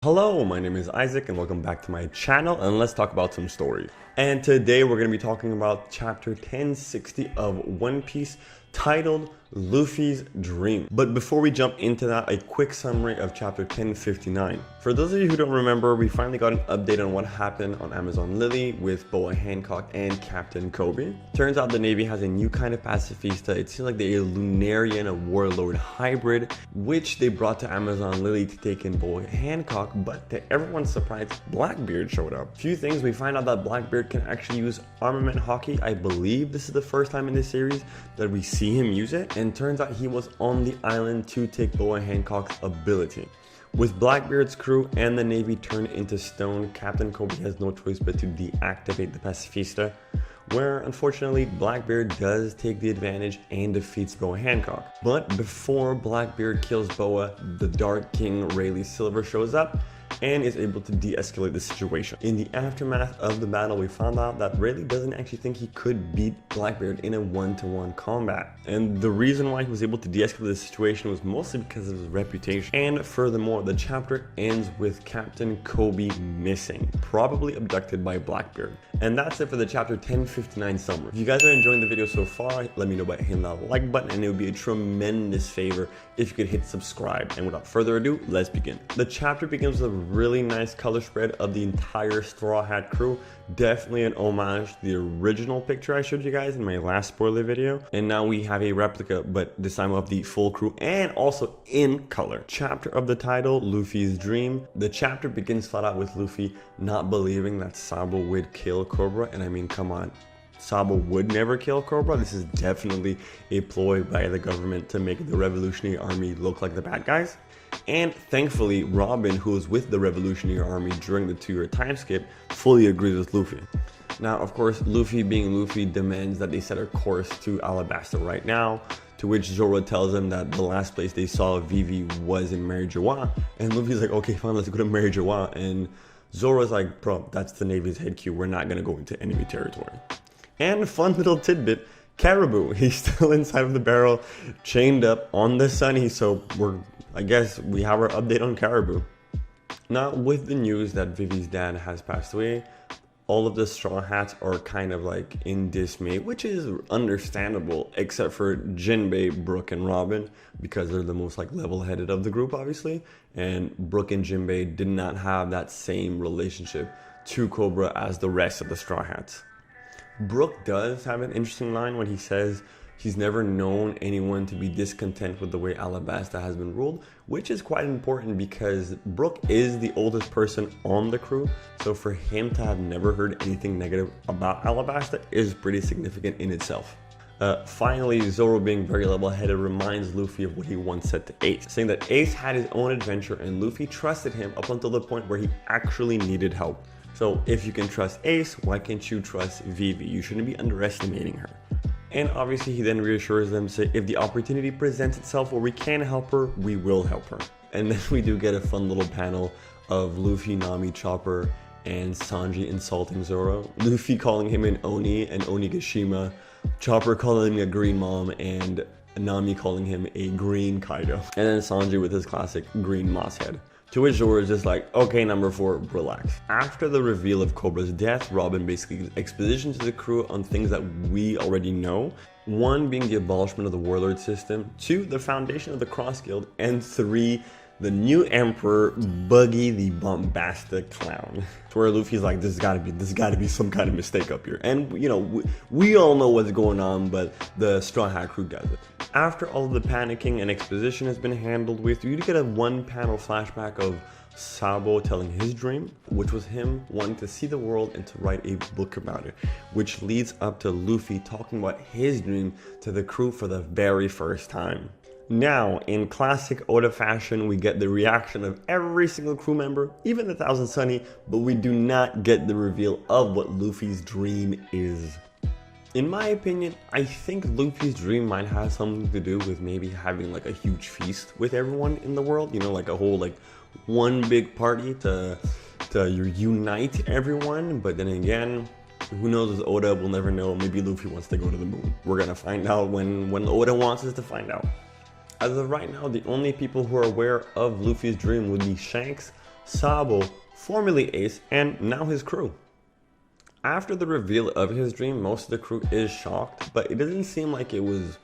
Hello, my name is Isaac and welcome back to my channel, and let's talk about some story. And today we're going to be talking about chapter 1060 of One Piece, titled Luffy's Dream. But before we jump into that, a quick summary of chapter 1059. For those of you who don't remember, we finally got an update on what happened on Amazon Lily with Boa Hancock and Captain Kobe. Turns out the Navy has a new kind of pacifista. It seems like they're a Lunarian, a warlord hybrid, which they brought to Amazon Lily to take in Boa Hancock, but to everyone's surprise, Blackbeard showed up. Few things, we find out that Blackbeard can actually use armament hockey. I believe this is the first time in this series that we see him use it, and turns out he was on the island to take Boa Hancock's ability. With Blackbeard's crew and the Navy turned into stone, Captain Kobe has no choice but to deactivate the pacifista, where unfortunately Blackbeard does take the advantage and defeats Boa Hancock. But before Blackbeard kills Boa, the Dark King Rayleigh Silver shows up and is able to de-escalate the situation. In the aftermath of the battle, we found out that Rayleigh doesn't actually think he could beat Blackbeard in a one-to-one combat. And the reason why he was able to de-escalate the situation was mostly because of his reputation. And furthermore, the chapter ends with Captain Kobe missing, probably abducted by Blackbeard. And that's it for the chapter 1059 summary. If you guys are enjoying the video so far, let me know by hitting that like button, and it would be a tremendous favor if you could hit subscribe. And without further ado, let's begin. The chapter begins with a really nice color spread of the entire Straw Hat crew. Definitely an homage to the original picture I showed you guys in my last spoiler video. And now we have a replica, but this time of the full crew and also in color. Chapter of the title, Luffy's Dream. The chapter begins flat out with Luffy not believing that Sabo would kill Cobra, and I mean, come on. Sabo would never kill Cobra. This is definitely a ploy by the government to make the Revolutionary Army look like the bad guys. And thankfully, Robin, who was with the Revolutionary Army during the 2-year time skip, fully agrees with Luffy. Now, of course, Luffy being Luffy demands that they set a course to Alabasta right now, to which Zoro tells him that the last place they saw Vivi was in Marijoa. And Luffy's like, okay, fine, let's go to Marijoa. And Zoro's like, bro, that's the Navy's HQ. We're not going to go into enemy territory. And fun little tidbit, Caribou, he's still inside of the barrel, chained up on the Sunny, so I guess we have our update on Caribou. Now, with the news that Vivi's dad has passed away, all of the Straw Hats are kind of like in dismay, which is understandable, except for Jinbei, Brook, and Robin, because they're the most like level-headed of the group, obviously. And Brook and Jinbei did not have that same relationship to Cobra as the rest of the Straw Hats. Brook does have an interesting line when he says he's never known anyone to be discontent with the way Alabasta has been ruled, which is quite important because Brook is the oldest person on the crew, so for him to have never heard anything negative about Alabasta is pretty significant in itself. Finally, Zoro, being very level-headed, reminds Luffy of what he once said to Ace, saying that Ace had his own adventure and Luffy trusted him up until the point where he actually needed help. So if you can trust Ace, why can't you trust Vivi? You shouldn't be underestimating her. And obviously he then reassures them, say if the opportunity presents itself where we can help her, we will help her. And then we do get a fun little panel of Luffy, Nami, Chopper, and Sanji insulting Zoro. Luffy calling him an Oni and Onigashima, Chopper calling him a green mom, and Nami calling him a green Kaido. And then Sanji with his classic green moss head. To which Zoro is just like, okay, number 4, relax. After the reveal of Cobra's death, Robin basically gives exposition to the crew on things that we already know. 1 being the abolishment of the warlord system, 2 the foundation of the Cross Guild, and 3 the new emperor, Buggy the Bombastic Clown. To where Luffy's like, this gotta be some kind of mistake up here. And you know, we all know what's going on, but the Straw Hat crew does it. After all of the panicking and exposition has been handled with, you get a 1-panel flashback of Sabo telling his dream, which was him wanting to see the world and to write a book about it, which leads up to Luffy talking about his dream to the crew for the very first time. Now, in classic Oda fashion, we get the reaction of every single crew member, even the Thousand Sunny, but we do not get the reveal of what Luffy's dream is. In my opinion, I think Luffy's dream might have something to do with maybe having like a huge feast with everyone in the world, you know, like a whole like one big party to unite everyone. But then again, who knows with Oda, we'll never know. Maybe Luffy wants to go to the moon. We're gonna find out when Oda wants us to find out. As of right now, the only people who are aware of Luffy's dream would be Shanks, Sabo, formerly Ace, and now his crew. After the reveal of his dream, most of the crew is shocked, but it doesn't seem like it was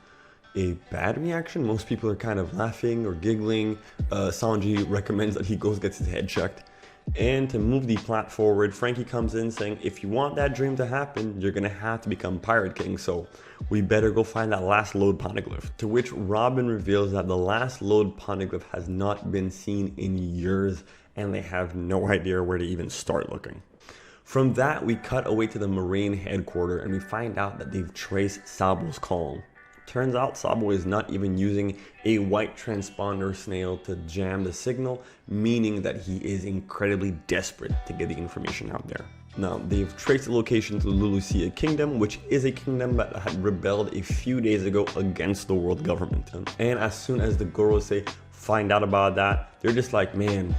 a bad reaction. Most people are kind of laughing or giggling. Sanji recommends that he goes gets his head checked. And to move the plot forward, Frankie comes in saying, if you want that dream to happen, you're gonna have to become Pirate King, so we better go find that last lode poneglyph. To which Robin reveals that the last lode poneglyph has not been seen in years, and they have no idea where to even start looking. From that, we cut away to the Marine headquarters, and we find out that they've traced Sabo's call. Turns out Sabo is not even using a white transponder snail to jam the signal, meaning that he is incredibly desperate to get the information out there. Now, they've traced the location to the Lulusia Kingdom, which is a kingdom that had rebelled a few days ago against the world government. And as soon as the Gorosei find out about that, they're just like, man,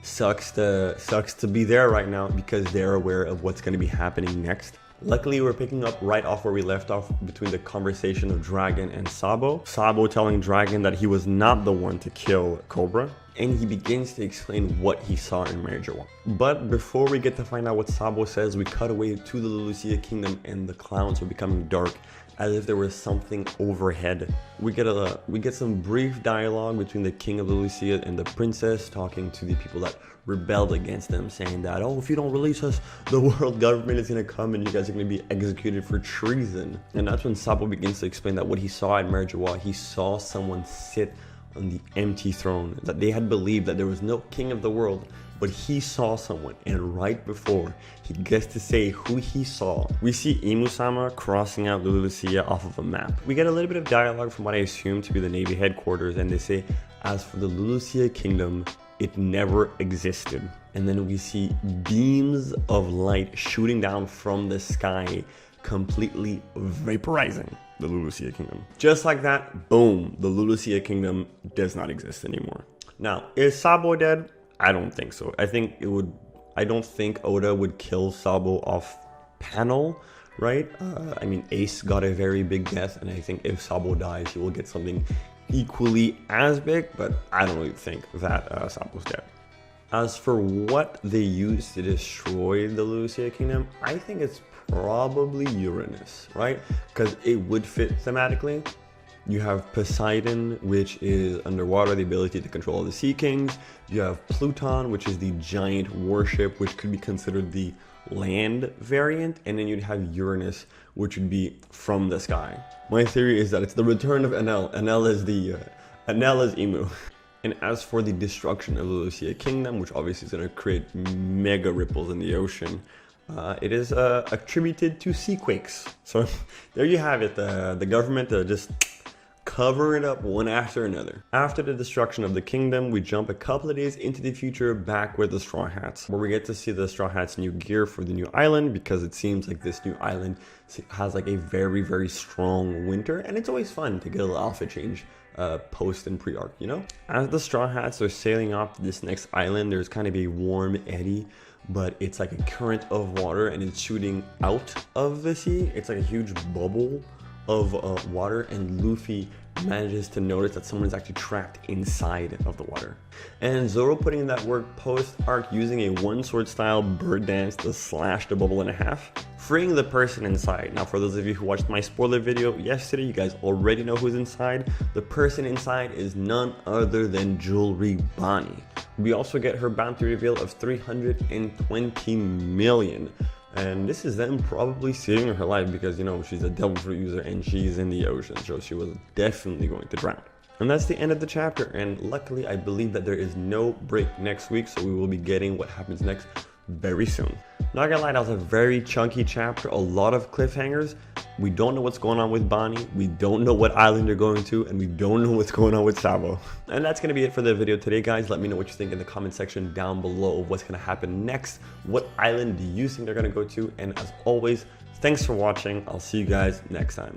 sucks to be there right now, because they're aware of what's going to be happening next. Luckily, we're picking up right off where we left off between the conversation of Dragon and Sabo. Sabo telling Dragon that he was not the one to kill Cobra, and he begins to explain what he saw in Marijawa. But before we get to find out what Sabo says, we cut away to the Lulusia Kingdom, and the clouds were becoming dark, as if there was something overhead. We get some brief dialogue between the king of Lulusia and the princess, talking to the people that rebelled against them, saying that, oh, if you don't release us, the world government is gonna come and you guys are gonna be executed for treason. And that's when Sabo begins to explain that what he saw at Marijawa, he saw someone sit on the empty throne, that they had believed that there was no king of the world, but he saw someone, and right before he gets to say who he saw, we see Imu-sama crossing out Lulusia off of a map. We get a little bit of dialogue from what I assume to be the Navy headquarters, and they say, as for the Lulusia Kingdom, it never existed. And then we see beams of light shooting down from the sky, completely vaporizing the Lulusia Kingdom. Just like that, boom, the Lulusia Kingdom does not exist anymore. Now, is Sabo dead? I don't think so. I don't think Oda would kill Sabo off panel, right? I mean, Ace got a very big death, and I think if Sabo dies, he will get something equally as big, but I don't really think that Sabo's dead. As for what they used to destroy the Lulusia Kingdom, I think it's probably Uranus, right? Because it would fit thematically. You have Poseidon, which is underwater, the ability to control the Sea Kings. You have Pluton, which is the giant warship, which could be considered the land variant. And then you'd have Uranus, which would be from the sky. My theory is that it's the return of Enel. Enel is Emu. And as for the destruction of the Lulusia Kingdom, which obviously is going to create mega ripples in the ocean, it is attributed to sea quakes. So there you have it. The government just cover it up one after another. After the destruction of the kingdom, we jump a couple of days into the future, back with the Straw Hats, where we get to see the Straw Hats' new gear for the new island, because it seems like this new island has like a very, very strong winter, and it's always fun to get a little outfit change post and pre-arc, you know? As the Straw Hats are sailing off to this next island, there's kind of a warm eddy, but it's like a current of water, and it's shooting out of the sea. It's like a huge bubble of water, and Luffy manages to notice that someone is actually trapped inside of the water. And Zoro putting in that work post arc using a one sword style bird dance to slash the bubble in half, freeing the person inside. Now, for those of you who watched my spoiler video yesterday, you guys already know who's inside. The person inside is none other than Jewelry Bonnie. We also get her bounty reveal of 320 million. And this is them probably saving her life, because, you know, she's a devil fruit user and she's in the ocean, so she was definitely going to drown. And that's the end of the chapter, and luckily I believe that there is no break next week, so we will be getting what happens next very soon. Not gonna lie, that was a very chunky chapter, a lot of cliffhangers. We don't know what's going on with Bonnie, we don't know what island they're going to, and we don't know what's going on with Sabo. And that's gonna be it for the video today, guys. Let me know what you think in the comment section down below of what's gonna happen next. What island do you think they're gonna go to? And as always, thanks for watching. I'll see you guys next time.